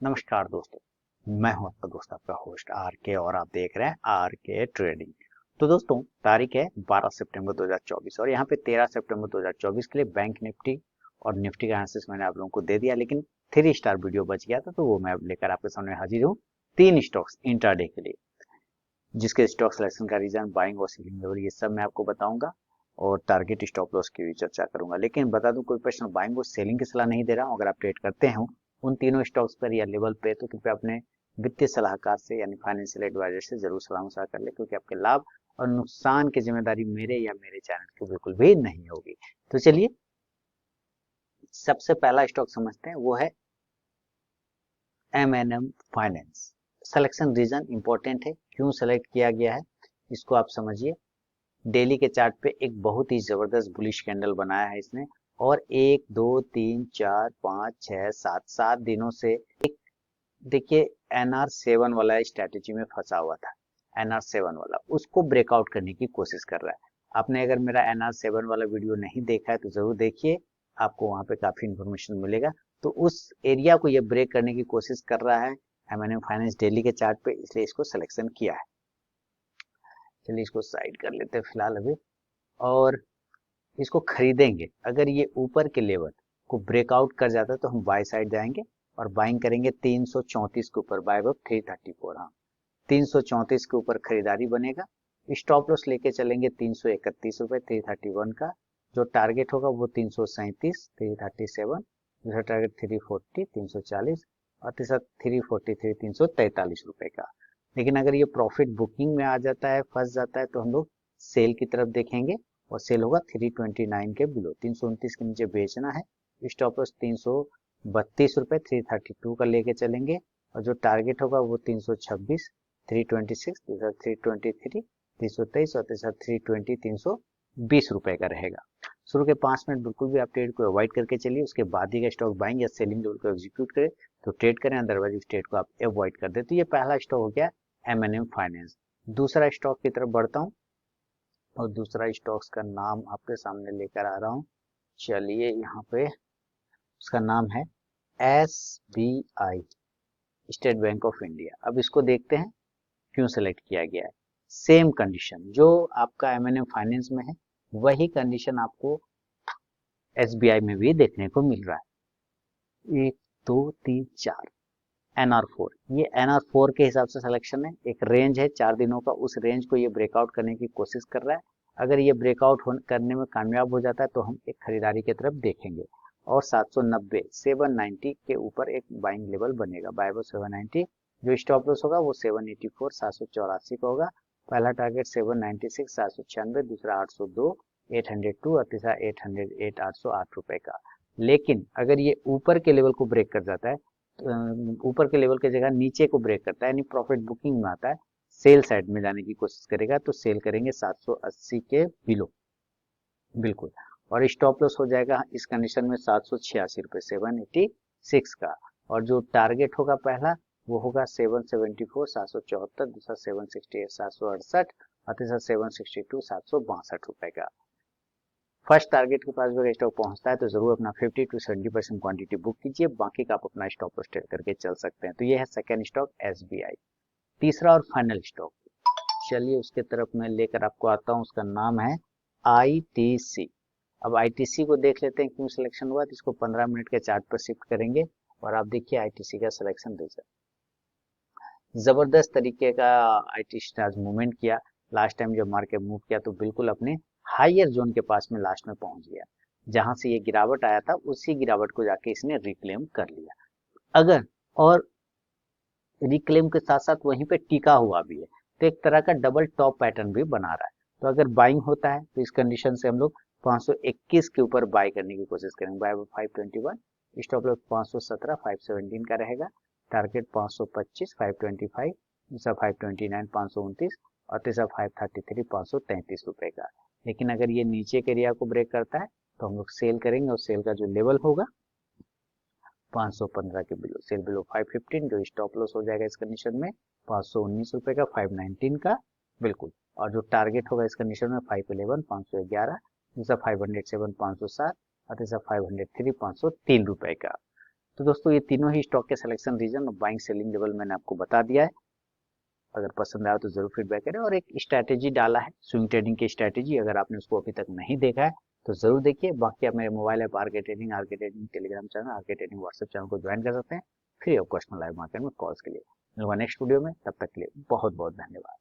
नमस्कार दोस्तों, मैं हूं आपका दोस्त आपका होस्ट आर के और आप देख रहे हैं आर के ट्रेडिंग। तो दोस्तों तारीख है 12 सितंबर 2024 और यहाँ पे 13 सितंबर 2024 के लिए बैंक निफ्टी और निफ्टी का एनालिसिस मैंने आप लोगों को दे दिया, लेकिन 3 स्टार वीडियो बच गया था तो वो मैं अब लेकर आपके सामने हाजिर हूँ 3 स्टॉक्स इंट्राडे के लिए, जिसके स्टॉक सिलेक्शन का रीजन, बाइंग और सेलिंग लेवल, ये सब मैं आपको बताऊंगा और टारगेट स्टॉप लॉस की भी चर्चा करूंगा। लेकिन बता दूं, कोई पर्सनल बाइंग और सेलिंग की सलाह नहीं दे रहा हूं। अगर आप ट्रेड करते हैं उन तीनों स्टॉक्स पर या लेवल पे तो कृपया अपने वित्तीय सलाहकार से यानी फाइनेंशियल एडवाइजर से जरूर सलाह मशवरा कर ले, क्योंकि आपके लाभ और नुकसान की जिम्मेदारी मेरे या मेरे चैनल की बिल्कुल भी नहीं होगी। तो चलिए सबसे पहला स्टॉक समझते हैं, वो है M&M finance. Selection reason important है, क्यों सेलेक्ट किया गया है इसको आप समझिए। डेली के चार्ट पे एक बहुत ही जबरदस्त बुलिश कैंडल बनाया है इसने, और 1 2 3 4 5 6 7 दिनों से एक, देखिए, NR7 वाला स्ट्रेटेजी में फंसा हुआ था। NR7 वाला उसको ब्रेकआउट करने की कोशिश कर रहा है। आपने अगर मेरा NR7 वाला वीडियो नहीं देखा है तो जरूर देखिए, आपको वहां पे काफी इंफॉर्मेशन मिलेगा। तो उस एरिया को ये ब्रेक करने की कोशिश कर रहा है M&M फाइनेंस डेली के चार्ट पे, इसलिए इसको सिलेक्शन किया है। चलिए इसको साइड कर लेते हैं फिलहाल अभी, और इसको खरीदेंगे। अगर ये ऊपर के लेवल को ब्रेकआउट कर जाता है तो हम बाय साइड जाएंगे और बाइंग करेंगे 334 के ऊपर, बाय अब 334। हाँ, 334 के ऊपर खरीदारी बनेगा। स्टॉप लॉस लेके चलेंगे 331 रुपए 331 का। जो टारगेट होगा वो 337 337, दूसरा टारगेट 340 340 और तीसरा 343 343 रुपए का। लेकिन अगर ये प्रॉफिट बुकिंग में आ जाता है, फंस जाता है, तो हम लोग सेल की तरफ देखेंगे और सेल होगा 329 के बिलो, 329 के नीचे बेचना है। स्टॉप लॉस 332 रुपए 332 का लेके चलेंगे और जो टारगेट होगा वो 326 326, दूसरा 323 323 और तीसरा 320 320 रुपए का रहेगा। शुरू के 5 मिनट बिल्कुल भी आप ट्रेड को अवॉइड करके चलिए, उसके बाद ही का स्टॉक बाइंग या सेलिंग लेवल को एग्जीक्यूट करें तो ट्रेड करें, अदरवाइज इस ट्रेड को आप अवॉइड कर दे। तो ये पहला स्टॉक हो गया M&M फाइनेंस। दूसरा स्टॉक की तरफ बढ़ता हूँ और दूसरा स्टॉक्स का नाम आपके सामने लेकर आ रहा हूँ। चलिए यहाँ पे उसका नाम है SBI, state bank of India. अब इसको देखते हैं क्यों सेलेक्ट किया गया है। सेम कंडीशन जो आपका M&M फाइनेंस में है, वही कंडीशन आपको SBI में भी देखने को मिल रहा है। 1 2 3 4 NR4, ये NR4 के हिसाब से सिलेक्शन है। एक रेंज है 4 दिनों का, उस रेंज को ये ब्रेकआउट करने की कोशिश कर रहा है। अगर ये ब्रेकआउट करने में कामयाब हो जाता है तो हम एक खरीदारी की तरफ देखेंगे और 790 790 के ऊपर एक बाइंग लेवल बनेगा, बाय 790। जो स्टॉप लॉस होगा वो 784 784 का होगा। पहला टारगेट 796 796, दूसरा 802 802 और तीसरा 808 808 रुपए का। लेकिन अगर ये ऊपर के लेवल को ब्रेक कर जाता है, ऊपर के लेवल की जगह नीचे को ब्रेक करता है, यानी प्रॉफिट बुकिंग में आता है, सेल साइड में जाने की कोशिश करेगा, तो सेल करेंगे 780 के बिलो बिल्कुल, और स्टॉप लॉस हो जाएगा इस कंडीशन में 786 रुपए 786 का। और जो टारगेट होगा पहला वो होगा 774 774, दूसरा 768 768 और तीसरा 762 762 रुपए का। फर्स्ट टारगेट के पास अगर स्टॉक पहुंचता है तो जरूर अपना 50 to 70% क्वांटिटी बुक कीजिए, बाकी का आप अपना स्टॉप लॉस ट्रेड करके चल सकते हैं। तो ये है सेकंड स्टॉक SBI। तीसरा और फाइनल स्टॉक, चलिए उसके तरफ मैं लेकर आपको आता हूं, उसका नाम है ITC। अब ITC को देख लेते हैं क्यों सिलेक्शन हुआ। तो इसको 15 मिनट के चार्ट पर शिफ्ट करेंगे और आप देखिए ITC का सिलेक्शन रिजल्ट। जबरदस्त तरीके का ITC ने आज मूवमेंट किया। लास्ट टाइम जब मार्केट मूव किया तो बिल्कुल अपने हायर जोन के पास में लास्ट में पहुंच गया। जहां से ये गिरावट आया था उसी गिरावट को जाके इसने रिक्लेम कर लिया। अगर और रिक्लेम के साथ साथ वहीं पे टिका हुआ भी है, तो एक तरह का डबल टॉप पैटर्न भी बना रहा है। तो अगर बाइंग होता है तो इस कंडीशन से हम लोग 521 के ऊपर बाय करने की कोशिश करेंगे, बाय 521। स्टॉप लॉस 517 517 का रहेगा। टारगेट 525 525, दूसरा 529 529 और तीसरा 533 533 रुपए का। लेकिन अगर ये नीचे के एरिया को ब्रेक करता है तो हम लोग सेल करेंगे और सेल का जो लेवल होगा 515 के बिलो, सेल बिलो 515, जो स्टॉप लॉस हो जाएगा इस कंडीशन में 519 रुपए का 519 का बिल्कुल। और जो टारगेट होगा इस कंडीशन में 511 511, दूसरा 507 507 और तीसरा 503 503 रुपए का। तो दोस्तों ये तीनों ही स्टॉक के सिलेक्शन रीजन और बाइंग सेलिंग लेवल मैंने आपको बता दिया है। अगर पसंद आया तो जरूर फीडबैक करें। और एक स्ट्रैटेजी डाला है स्विंग ट्रेडिंग की स्ट्रैटेजी, अगर आपने उसको अभी तक नहीं देखा है तो जरूर देखिए। बाकी आप मेरे mobile app RK trading Telegram channel, RK trading WhatsApp channel को ज्वाइन कर सकते हैं फ्री ऑफ कॉस्ट में लाइव मार्केट में कॉल्स के लिए। मिलूंगा नेक्स्ट वीडियो में, तब तक के लिए बहुत बहुत धन्यवाद।